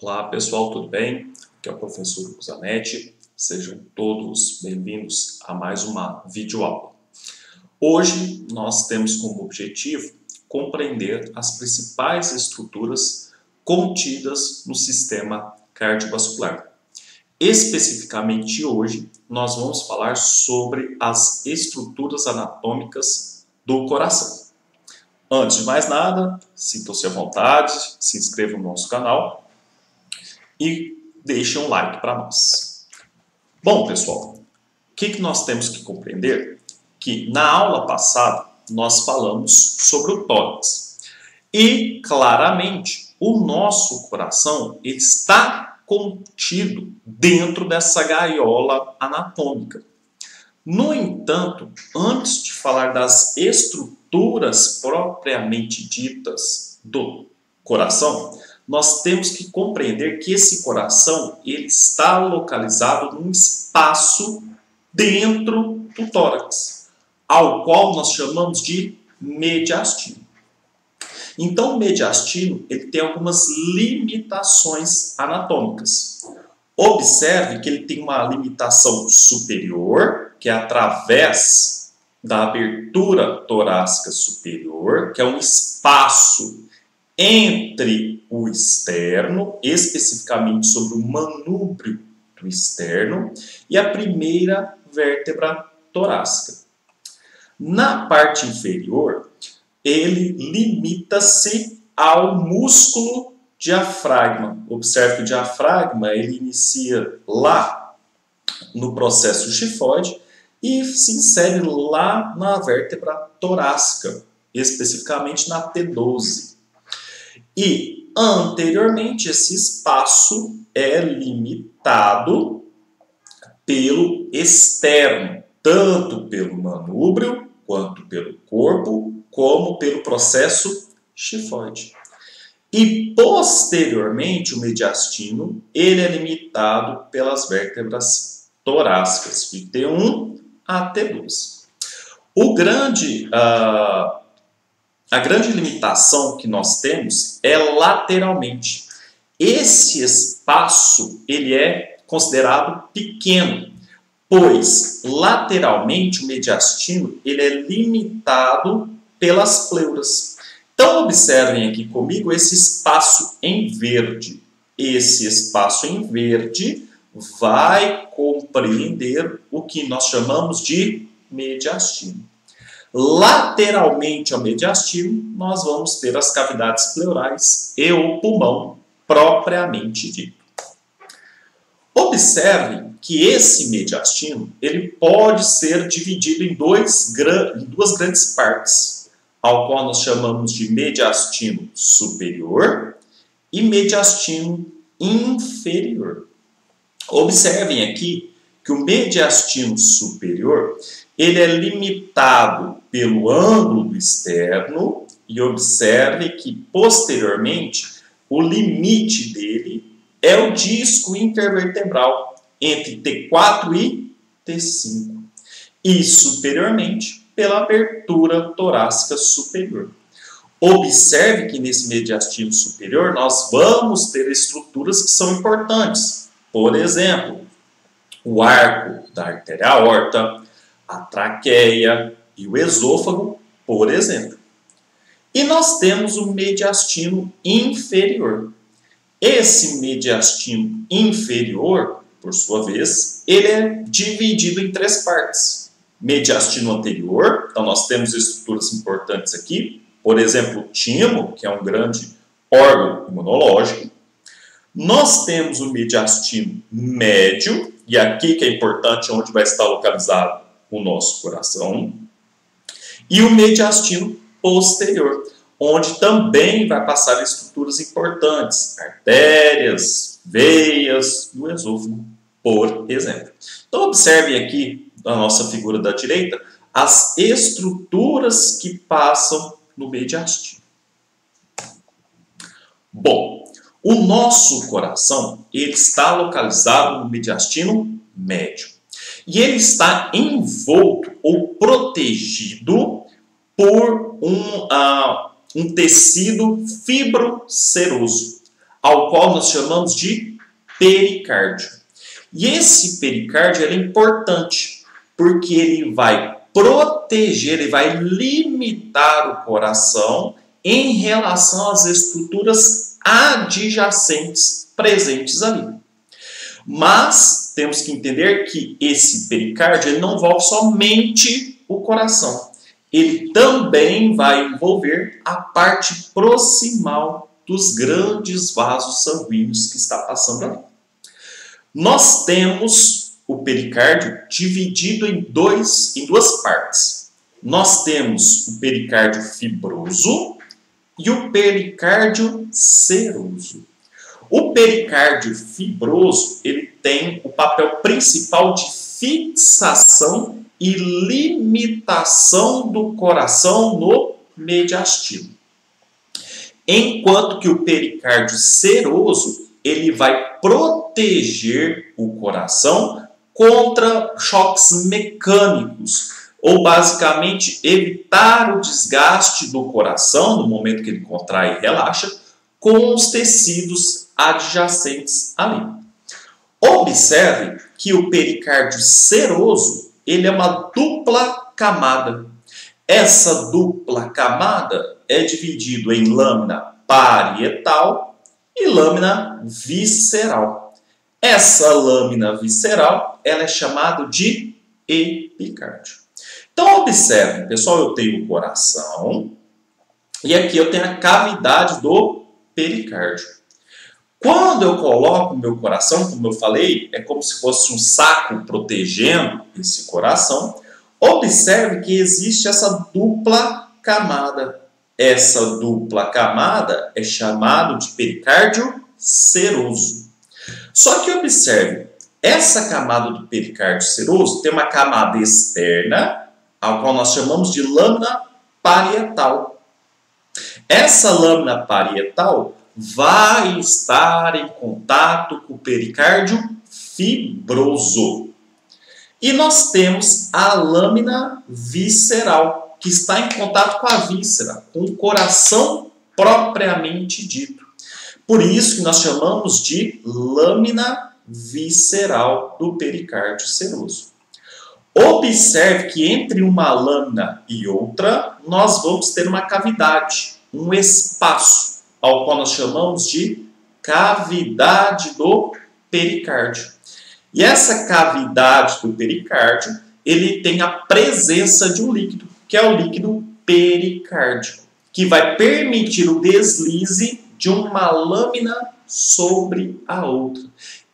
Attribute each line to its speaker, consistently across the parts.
Speaker 1: Olá pessoal, tudo bem? Aqui é o professor Zanetti. Sejam todos bem-vindos a mais uma videoaula. Hoje nós temos como objetivo compreender as principais estruturas contidas no sistema cardiovascular. Especificamente hoje nós vamos falar sobre as estruturas anatômicas do coração. Antes de mais nada, sintam-se à vontade, se inscrevam no nosso canal e deixem um like para nós. Bom, pessoal, o que nós temos que compreender? Que na aula passada nós falamos sobre o tórax. E, claramente, o nosso coração está contido dentro dessa gaiola anatômica. No entanto, antes de falar das estruturas propriamente ditas do coração, nós temos que compreender que esse coração ele está localizado num espaço dentro do tórax, ao qual nós chamamos de mediastino. Então, o mediastino ele tem algumas limitações anatômicas. Observe que ele tem uma limitação superior, que é através da abertura torácica superior, que é um espaço entre o externo, especificamente sobre o manúbrio do externo, e a primeira vértebra torácica. Na parte inferior, ele limita-se ao músculo diafragma. Observe que o diafragma ele inicia lá no processo xifoide e se insere lá na vértebra torácica, especificamente na T12. E, anteriormente, esse espaço é limitado pelo externo, tanto pelo manúbrio, quanto pelo corpo, como pelo processo xifoide. E, posteriormente, o mediastino ele é limitado pelas vértebras torácicas, de T1 a T12. A grande limitação que nós temos é lateralmente. Esse espaço ele é considerado pequeno, pois lateralmente o mediastino ele é limitado pelas pleuras. Então observem aqui comigo esse espaço em verde. Esse espaço em verde vai compreender o que nós chamamos de mediastino. Lateralmente ao mediastino, nós vamos ter as cavidades pleurais e o pulmão propriamente dito. Observem que esse mediastino ele pode ser dividido em duas grandes partes, ao qual nós chamamos de mediastino superior e mediastino inferior. Observem aqui que o mediastino superior ele é limitado pelo ângulo do externo e observe que, posteriormente, o limite dele é o disco intervertebral entre T4 e T5 e, superiormente, pela abertura torácica superior. Observe que nesse mediastino superior nós vamos ter estruturas que são importantes. Por exemplo, o arco da artéria aorta, a traqueia e o esôfago, por exemplo. E nós temos o mediastino inferior. Esse mediastino inferior, por sua vez, ele é dividido em três partes. Mediastino anterior, então nós temos estruturas importantes aqui, por exemplo, o timo, que é um grande órgão imunológico. Nós temos o mediastino médio, e aqui que é importante onde vai estar localizado o nosso coração, e o mediastino posterior, onde também vai passar estruturas importantes, artérias, veias e o esôfago, por exemplo. Então, observem aqui na nossa figura da direita as estruturas que passam no mediastino. Bom, o nosso coração ele está localizado no mediastino médio. E ele está envolto ou protegido por um tecido fibroceroso, ao qual nós chamamos de pericárdio. E esse pericárdio é importante, porque ele vai proteger, ele vai limitar o coração em relação às estruturas adjacentes presentes ali. Mas temos que entender que esse pericárdio ele não envolve somente o coração. Ele também vai envolver a parte proximal dos grandes vasos sanguíneos que está passando ali. Nós temos o pericárdio dividido em duas partes. Nós temos o pericárdio fibroso e o pericárdio seroso. O pericárdio fibroso ele tem o papel principal de fixação e limitação do coração no mediastino. Enquanto que o pericárdio seroso ele vai proteger o coração contra choques mecânicos, ou basicamente evitar o desgaste do coração no momento que ele contrai e relaxa com os tecidos adjacentes ali. Observe que o pericárdio seroso ele é uma dupla camada. Essa dupla camada é dividida em lâmina parietal e lâmina visceral. Essa lâmina visceral ela é chamada de epicárdio. Então observe, pessoal, eu tenho o coração e aqui eu tenho a cavidade do pericárdio. Quando eu coloco o meu coração, como eu falei, é como se fosse um saco protegendo esse coração. Observe que existe essa dupla camada. Essa dupla camada é chamada de pericárdio seroso. Só que observe, essa camada do pericárdio seroso tem uma camada externa, a qual nós chamamos de lâmina parietal. Essa lâmina parietal vai estar em contato com o pericárdio fibroso. E nós temos a lâmina visceral, que está em contato com a víscera, com o coração propriamente dito. Por isso que nós chamamos de lâmina visceral do pericárdio seroso. Observe que entre uma lâmina e outra, nós vamos ter uma cavidade, um espaço, ao qual nós chamamos de cavidade do pericárdio. E essa cavidade do pericárdio, ele tem a presença de um líquido, que é o líquido pericárdico, que vai permitir o deslize de uma lâmina sobre a outra,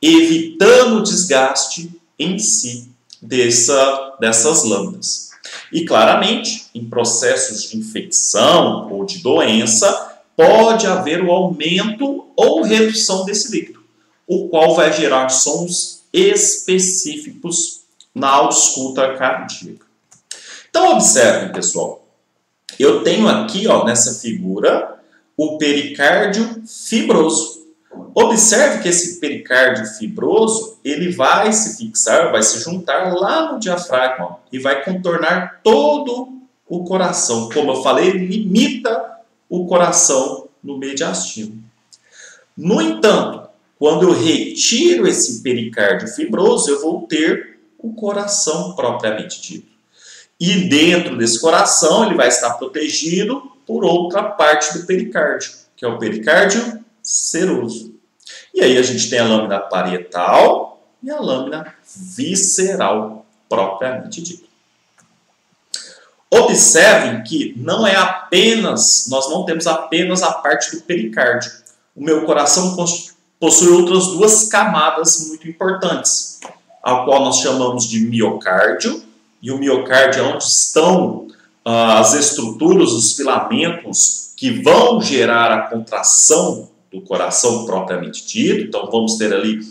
Speaker 1: evitando o desgaste em si dessas lâminas. E claramente, em processos de infecção ou de doença, pode haver o aumento ou redução desse líquido, o qual vai gerar sons específicos na ausculta cardíaca. Então, observem, pessoal. Eu tenho aqui, nessa figura, o pericárdio fibroso. Observe que esse pericárdio fibroso, ele vai se fixar, vai se juntar lá no diafragma e vai contornar todo o coração. Como eu falei, ele limita o coração no mediastino. No entanto, quando eu retiro esse pericárdio fibroso, eu vou ter o coração propriamente dito. E dentro desse coração, ele vai estar protegido por outra parte do pericárdio, que é o pericárdio seroso. E aí a gente tem a lâmina parietal e a lâmina visceral propriamente dito. Observem que nós não temos apenas a parte do pericárdio. O meu coração possui outras duas camadas muito importantes, a qual nós chamamos de miocárdio, e o miocárdio é onde estão as estruturas, os filamentos que vão gerar a contração do coração propriamente dito. Então vamos ter ali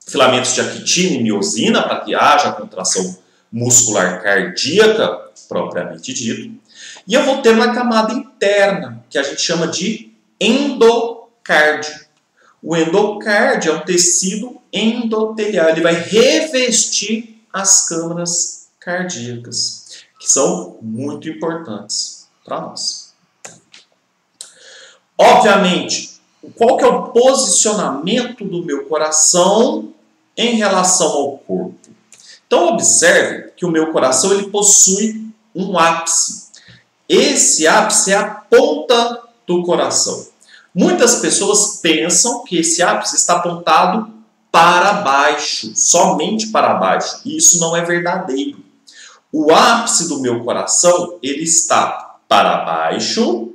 Speaker 1: filamentos de actina e miosina para que haja a contração muscular cardíaca, propriamente dito. E eu vou ter uma camada interna, que a gente chama de endocárdio. O endocárdio é um tecido endotelial, ele vai revestir as câmaras cardíacas, que são muito importantes para nós. Obviamente, qual que é o posicionamento do meu coração em relação ao corpo. Então, observe que o meu coração ele possui um ápice. Esse ápice é a ponta do coração. Muitas pessoas pensam que esse ápice está apontado para baixo, somente para baixo. E isso não é verdadeiro. O ápice do meu coração ele está para baixo,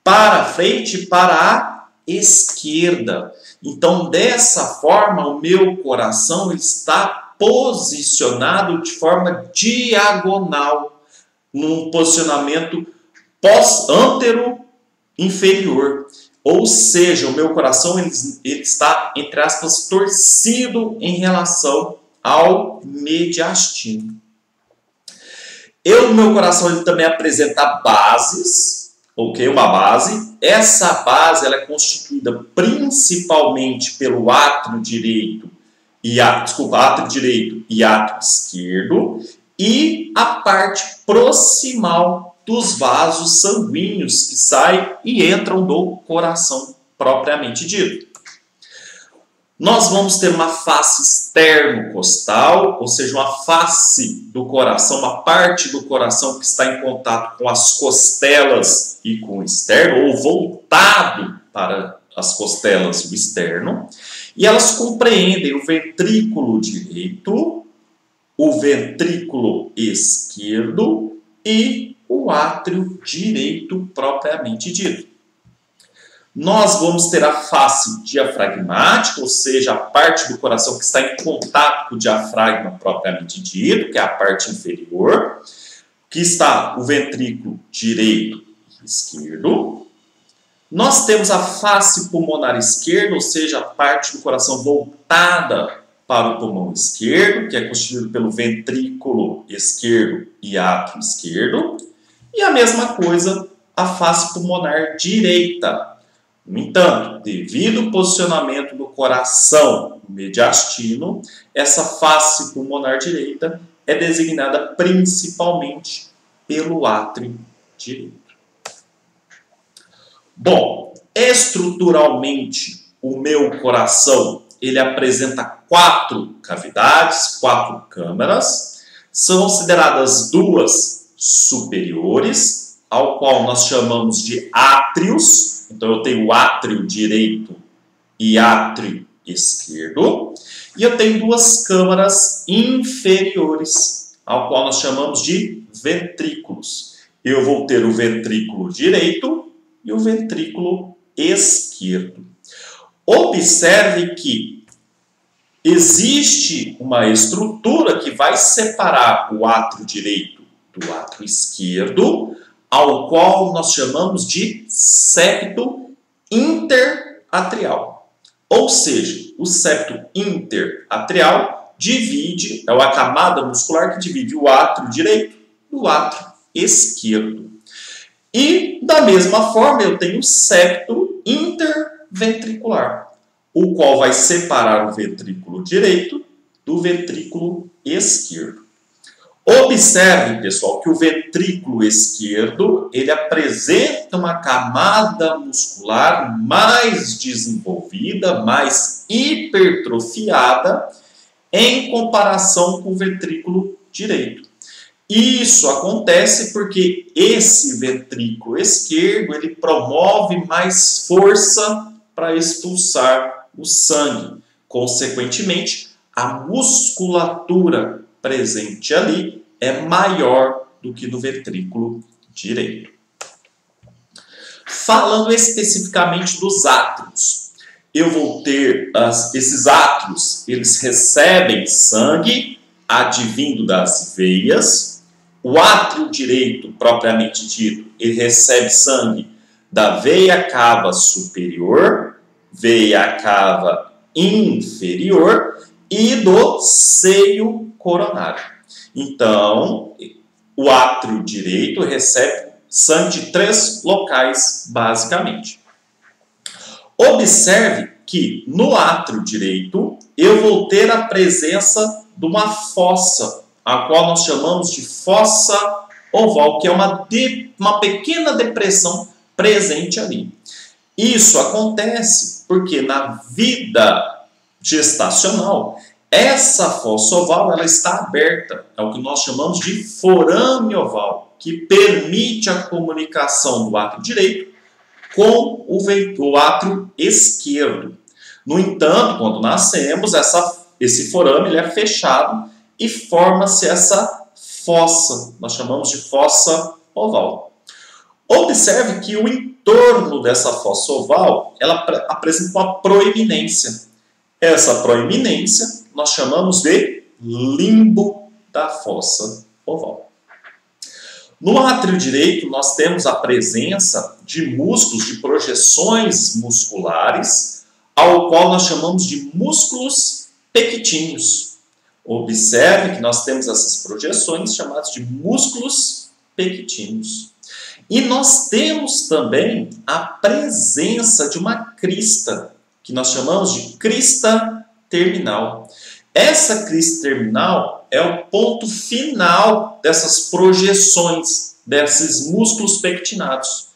Speaker 1: para frente e para a esquerda. Então, dessa forma, o meu coração está posicionado de forma diagonal, num posicionamento antero-inferior. Ou seja, o meu coração ele está, entre aspas, torcido em relação ao mediastino. O meu coração ele também apresenta bases, ok? Uma base. Essa base ela é constituída principalmente pelo átrio direito e átrio esquerdo e a parte proximal dos vasos sanguíneos que saem e entram do coração propriamente dito. Nós vamos ter uma face externo-costal, ou seja, uma face do coração, uma parte do coração que está em contato com as costelas e com o externo, ou voltado para as costelas e o externo. E elas compreendem o ventrículo direito, o ventrículo esquerdo e o átrio direito propriamente dito. Nós vamos ter a face diafragmática, ou seja, a parte do coração que está em contato com o diafragma propriamente dito, que é a parte inferior, que está o ventrículo direito e esquerdo. Nós temos a face pulmonar esquerda, ou seja, a parte do coração voltada para o pulmão esquerdo, que é constituído pelo ventrículo esquerdo e átrio esquerdo. E a mesma coisa, a face pulmonar direita. No entanto, devido ao posicionamento do coração mediastino, essa face pulmonar direita é designada principalmente pelo átrio direito. Bom, estruturalmente, o meu coração ele apresenta 4 cavidades, 4 câmaras. São consideradas 2 superiores, ao qual nós chamamos de átrios. Então, eu tenho o átrio direito e átrio esquerdo. E eu tenho 2 câmaras inferiores, ao qual nós chamamos de ventrículos. Eu vou ter o ventrículo direito e o ventrículo esquerdo. Observe que existe uma estrutura que vai separar o átrio direito do átrio esquerdo, ao qual nós chamamos de septo interatrial. Ou seja, o septo interatrial divide, é a camada muscular que divide o átrio direito do átrio esquerdo. E, da mesma forma, eu tenho o septo interventricular, o qual vai separar o ventrículo direito do ventrículo esquerdo. Observe, pessoal, que o ventrículo esquerdo ele apresenta uma camada muscular mais desenvolvida, mais hipertrofiada em comparação com o ventrículo direito. Isso acontece porque esse ventrículo esquerdo ele promove mais força para expulsar o sangue. Consequentemente, a musculatura presente ali é maior do que no ventrículo direito. Falando especificamente dos átrios, eu vou ter esses átrios, eles recebem sangue advindo das veias. O átrio direito, propriamente dito, ele recebe sangue da veia cava superior, veia cava inferior e do seio coronário. Então, o átrio direito recebe sangue de 3 locais, basicamente. Observe que no átrio direito eu vou ter a presença de uma fossa, a qual nós chamamos de fossa oval, que é uma pequena depressão presente ali. Isso acontece porque na vida gestacional, essa fossa oval ela está aberta, é o que nós chamamos de forame oval, que permite a comunicação do átrio direito com o átrio esquerdo. No entanto, quando nascemos, esse forame ele é fechado e forma-se essa fossa, nós chamamos de fossa oval. Observe que o entorno dessa fossa oval ela apresenta uma proeminência. Essa proeminência nós chamamos de limbo da fossa oval. No átrio direito, nós temos a presença de músculos, de projeções musculares, ao qual nós chamamos de músculos pequitinhos. Observe que nós temos essas projeções chamadas de músculos pequitinhos. E nós temos também a presença de uma crista, que nós chamamos de crista terminal. Essa crista terminal é o ponto final dessas projeções, desses músculos pectinados.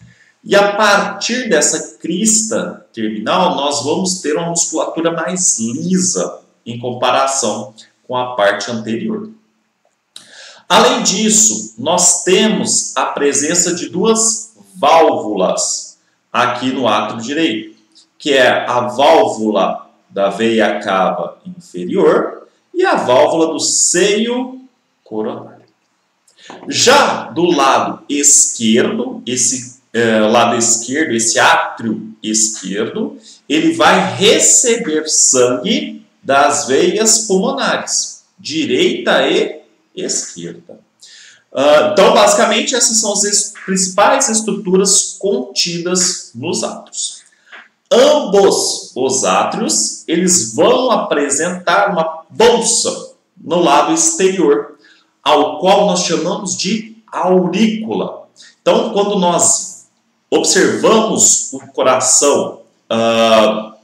Speaker 1: E a partir dessa crista terminal, nós vamos ter uma musculatura mais lisa em comparação com a parte anterior. Além disso, nós temos a presença de duas válvulas aqui no átrio direito, que é a válvula da veia cava inferior e a válvula do seio coronário. Já do lado esquerdo, esse átrio esquerdo, ele vai receber sangue das veias pulmonares, direita e esquerda. Então, basicamente, essas são as principais estruturas contidas nos átrios. Ambos os átrios, eles vão apresentar uma bolsa no lado exterior, ao qual nós chamamos de aurícula. Então, quando nós observamos o coração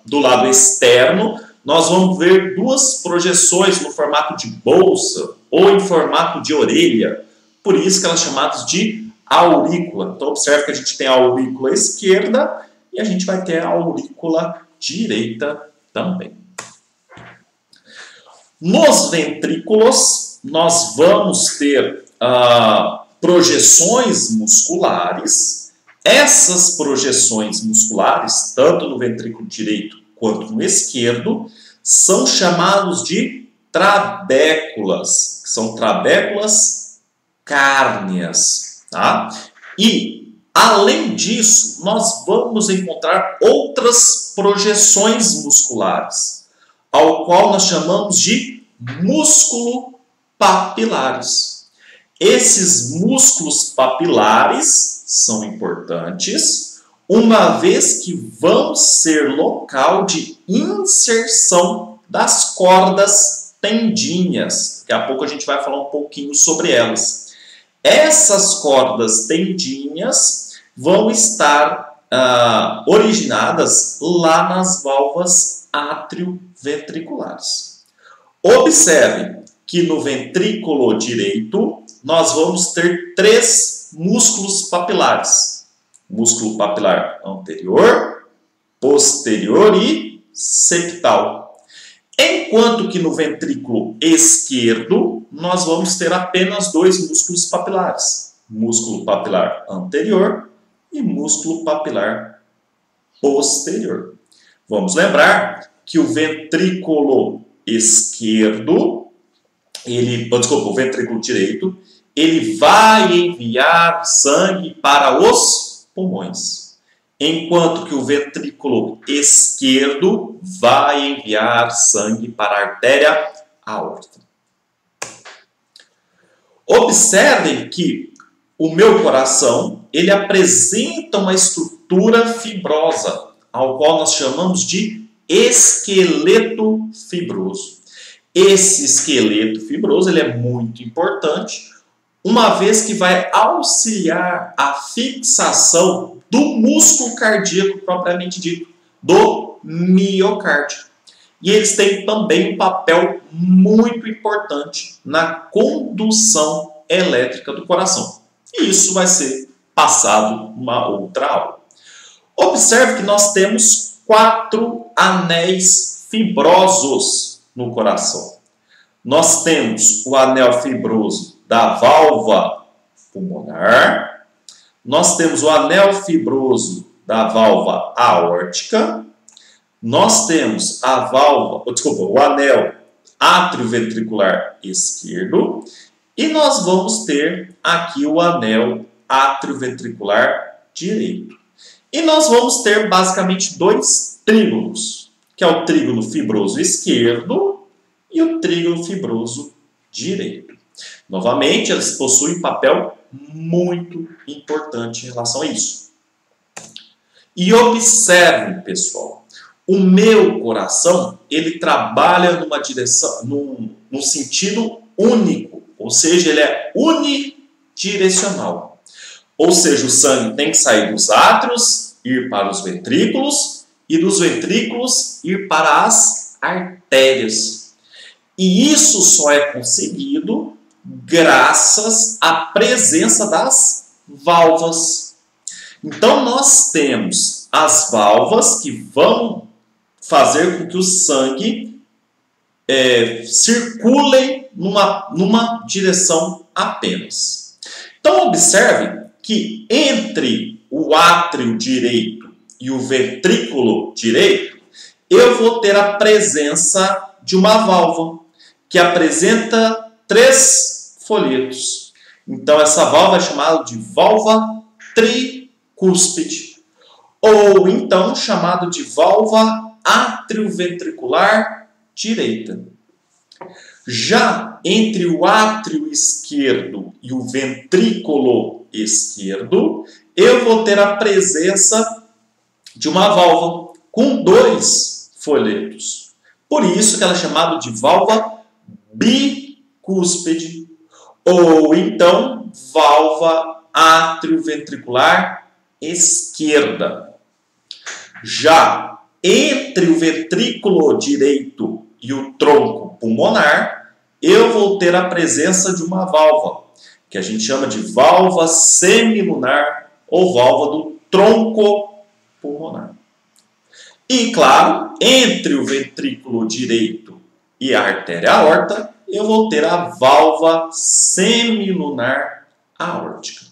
Speaker 1: do lado externo, nós vamos ver duas projeções no formato de bolsa ou em formato de orelha. Por isso que elas são chamadas de aurícula. Então, observe que a gente tem a aurícula esquerda e a gente vai ter a aurícula direita também. Nos ventrículos, nós vamos ter projeções musculares. Essas projeções musculares, tanto no ventrículo direito quanto no esquerdo, são chamados de trabéculas, que são trabéculas cárneas. Tá? E, além disso, nós vamos encontrar outras projeções musculares, ao qual nós chamamos de músculo papilares. Esses músculos papilares são importantes, uma vez que vão ser local de inserção das cordas tendíneas. Daqui a pouco a gente vai falar um pouquinho sobre elas. Essas cordas tendíneas vão estar originadas lá nas válvulas atrioventriculares. Observe que no ventrículo direito nós vamos ter três músculos papilares. Músculo papilar anterior, posterior e septal. Enquanto que no ventrículo esquerdo, nós vamos ter apenas dois músculos papilares. Músculo papilar anterior e músculo papilar posterior. Vamos lembrar que o ventrículo esquerdo, o ventrículo direito, ele vai enviar sangue para os pulmões, enquanto que o ventrículo esquerdo vai enviar sangue para a artéria aórtica. Observem que o meu coração, ele apresenta uma estrutura fibrosa, ao qual nós chamamos de esqueleto fibroso. Esse esqueleto fibroso ele é muito importante, uma vez que vai auxiliar a fixação do músculo cardíaco propriamente dito, do miocárdio. E eles têm também um papel muito importante na condução elétrica do coração. E isso vai ser passado numa outra aula. Observe que nós temos 4 anéis fibrosos no coração. Nós temos o anel fibroso da válvula pulmonar, nós temos o anel fibroso da válvula aórtica, nós temos o anel atrioventricular esquerdo e nós vamos ter aqui o anel atrioventricular direito. E nós vamos ter basicamente 2 trígonos, que é o trígono fibroso esquerdo e o trígono fibroso direito. Novamente, eles possuem um papel muito importante em relação a isso. E observem, pessoal, o meu coração, ele trabalha numa direção, num sentido único, ou seja, ele é unidirecional. Ou seja, o sangue tem que sair dos átrios, ir para os ventrículos, e dos ventrículos ir para as artérias. E isso só é conseguido graças à presença das válvulas. Então, nós temos as válvulas que vão fazer com que o sangue circule numa direção apenas. Então, observe que entre o átrio direito e o ventrículo direito, eu vou ter a presença de uma válvula que apresenta 3 folhetos. Então, essa válvula é chamada de válvula tricúspide, ou então chamado de válvula atrioventricular direita. Já entre o átrio esquerdo e o ventrículo esquerdo, eu vou ter a presença de uma válvula com 2 folhetos. Por isso que ela é chamada de válvula bicúspide, ou então válvula atrioventricular esquerda. Já entre o ventrículo direito e o tronco pulmonar, eu vou ter a presença de uma válvula, que a gente chama de válvula semilunar ou válvula do tronco pulmonar. E, claro, entre o ventrículo direito e a artéria aorta, eu vou ter a válvula semilunar aórtica.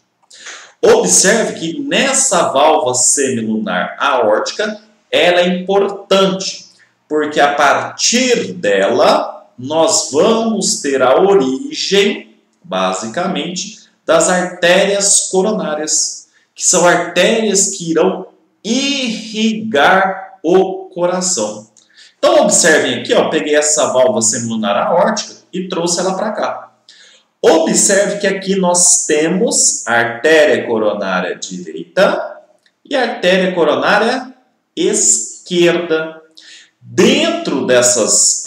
Speaker 1: Observe que nessa válvula semilunar aórtica, ela é importante, porque a partir dela, nós vamos ter a origem, basicamente, das artérias coronárias, que são artérias que irão irrigar o coração. Então, observem aqui, ó, peguei essa válvula semilunar aórtica e trouxe ela para cá. Observe que aqui nós temos a artéria coronária direita e a artéria coronária esquerda. Dentro desses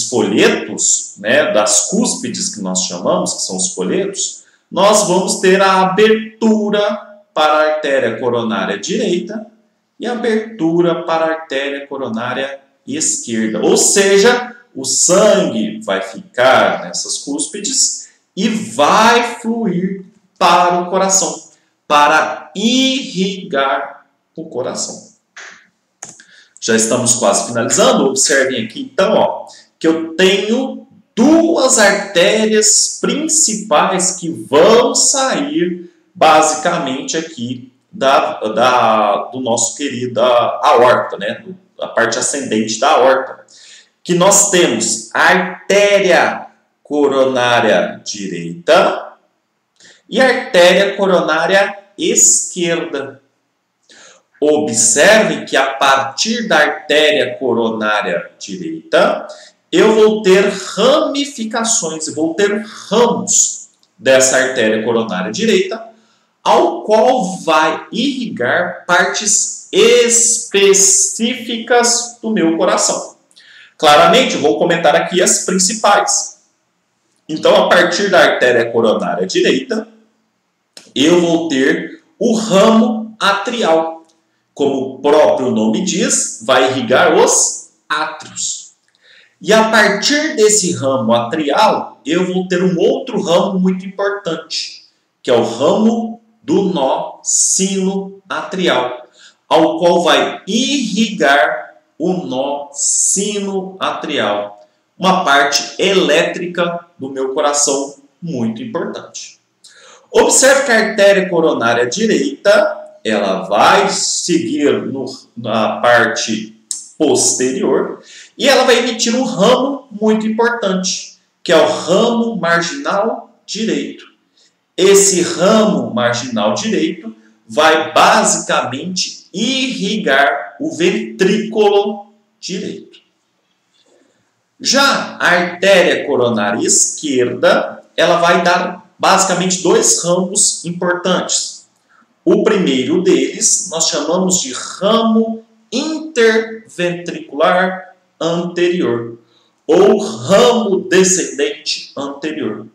Speaker 1: folhetos, né, das cúspides que nós chamamos, que são os folhetos, nós vamos ter a abertura para a artéria coronária direita e a abertura para a artéria coronária esquerda. Ou seja, o sangue vai ficar nessas cúspides e vai fluir para o coração, para irrigar o coração. Já estamos quase finalizando. Observem aqui, então, ó, que eu tenho 2 artérias principais que vão sair, basicamente, aqui do nosso querido aorta, né? A parte ascendente da aorta. Que nós temos a artéria coronária direita e a artéria coronária esquerda. Observe que a partir da artéria coronária direita, eu vou ter ramificações, eu vou ter ramos dessa artéria coronária direita, ao qual vai irrigar partes específicas do meu coração. Claramente, eu vou comentar aqui as principais. Então, a partir da artéria coronária direita, eu vou ter o ramo atrial. Como o próprio nome diz, vai irrigar os átrios. E a partir desse ramo atrial, eu vou ter um outro ramo muito importante, que é o ramo do nó sinoatrial, ao qual vai irrigar o nó sino-atrial, uma parte elétrica do meu coração muito importante. Observe que a artéria coronária direita, ela vai seguir na parte posterior e ela vai emitir um ramo muito importante, que é o ramo marginal direito. Esse ramo marginal direito vai basicamente irrigar o ventrículo direito. Já a artéria coronária esquerda, ela vai dar basicamente dois ramos importantes. O primeiro deles nós chamamos de ramo interventricular anterior ou ramo descendente anterior.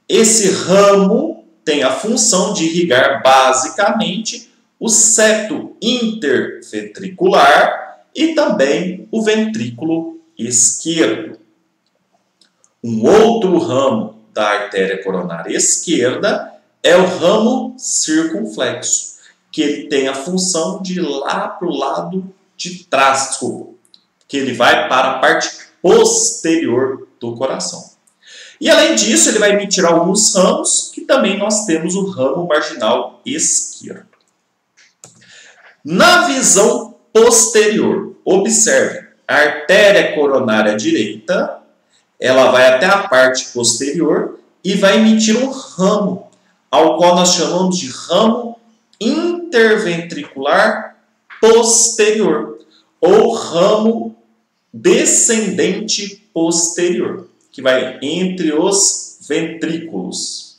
Speaker 1: Esse ramo tem a função de irrigar basicamente o septo interventricular e também o ventrículo esquerdo. Um outro ramo da artéria coronária esquerda é o ramo circunflexo, que ele tem a função de ir lá para o lado de trás, que ele vai para a parte posterior do coração. E além disso, ele vai emitir alguns ramos, que também nós temos o ramo marginal esquerdo. Na visão posterior, observe, a artéria coronária direita, ela vai até a parte posterior e vai emitir um ramo, ao qual nós chamamos de ramo interventricular posterior, ou ramo descendente posterior, que vai entre os ventrículos.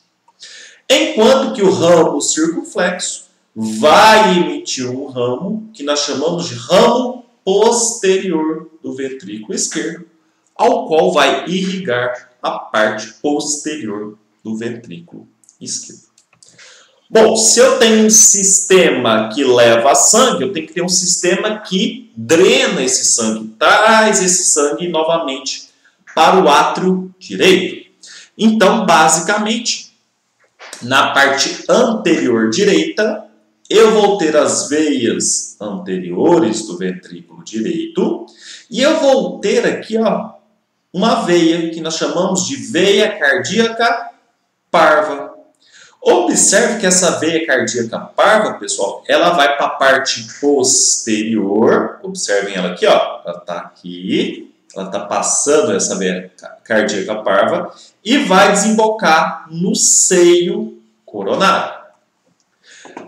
Speaker 1: Enquanto que o ramo circunflexo vai emitir um ramo que nós chamamos de ramo posterior do ventrículo esquerdo, ao qual vai irrigar a parte posterior do ventrículo esquerdo. Bom, se eu tenho um sistema que leva sangue, eu tenho que ter um sistema que drena esse sangue, traz esse sangue novamente para o átrio direito. Então, basicamente, na parte anterior direita, eu vou ter as veias anteriores do ventrículo direito e eu vou ter aqui, ó, uma veia que nós chamamos de veia cardíaca parva. Observe que essa veia cardíaca parva, pessoal, ela vai para a parte posterior. Observem ela aqui, ó. Ela está aqui. Ela está passando essa veia cardíaca parva e vai desembocar no seio coronário.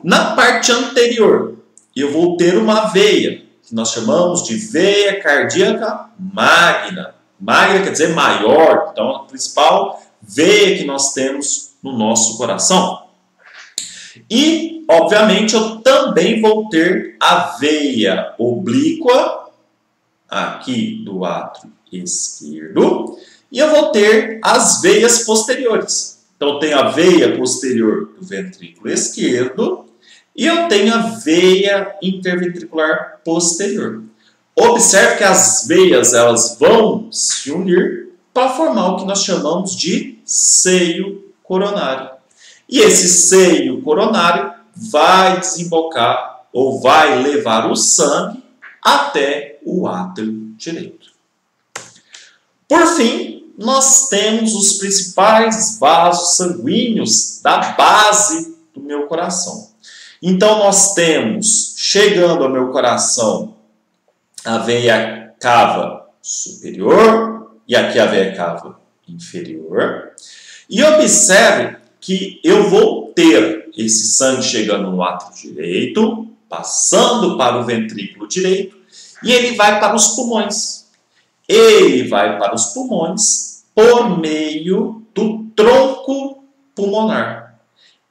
Speaker 1: Na parte anterior, eu vou ter uma veia que nós chamamos de veia cardíaca magna. Magna quer dizer maior. Então, a principal veia que nós temos no nosso coração. E, obviamente, eu também vou ter a veia oblíqua aqui do átrio esquerdo e eu vou ter as veias posteriores. Então, eu tenho a veia posterior do ventrículo esquerdo e eu tenho a veia interventricular posterior. Observe que as veias elas vão se unir para formar o que nós chamamos de seio coronário. E esse seio coronário vai desembocar ou vai levar o sangue até o átrio direito. Por fim, nós temos os principais vasos sanguíneos da base do meu coração. Então, nós temos, chegando ao meu coração, a veia cava superior e aqui a veia cava inferior. E observe que eu vou ter esse sangue chegando no átrio direito, passando para o ventrículo direito, e ele vai para os pulmões. Ele vai para os pulmões por meio do tronco pulmonar.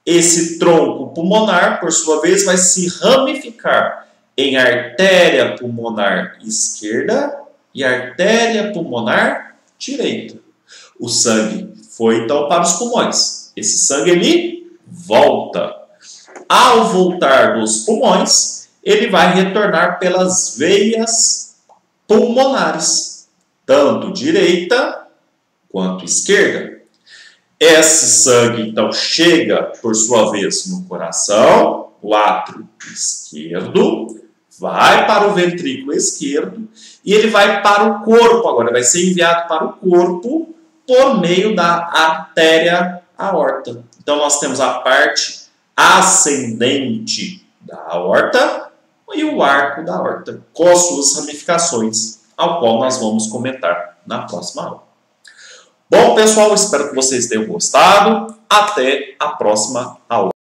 Speaker 1: Esse tronco pulmonar, por sua vez, vai se ramificar em artéria pulmonar esquerda e artéria pulmonar direita. O sangue foi então para os pulmões. Esse sangue ele volta. Ao voltar dos pulmões, ele vai retornar pelas veias pulmonares, tanto direita quanto esquerda. Esse sangue então chega, por sua vez, no coração, o átrio esquerdo, vai para o ventrículo esquerdo e ele vai para o corpo agora, vai ser enviado para o corpo por meio da artéria aorta. Então nós temos a parte ascendente da aorta e o arco da aorta, com as suas ramificações, ao qual nós vamos comentar na próxima aula. Bom, pessoal, espero que vocês tenham gostado. Até a próxima aula.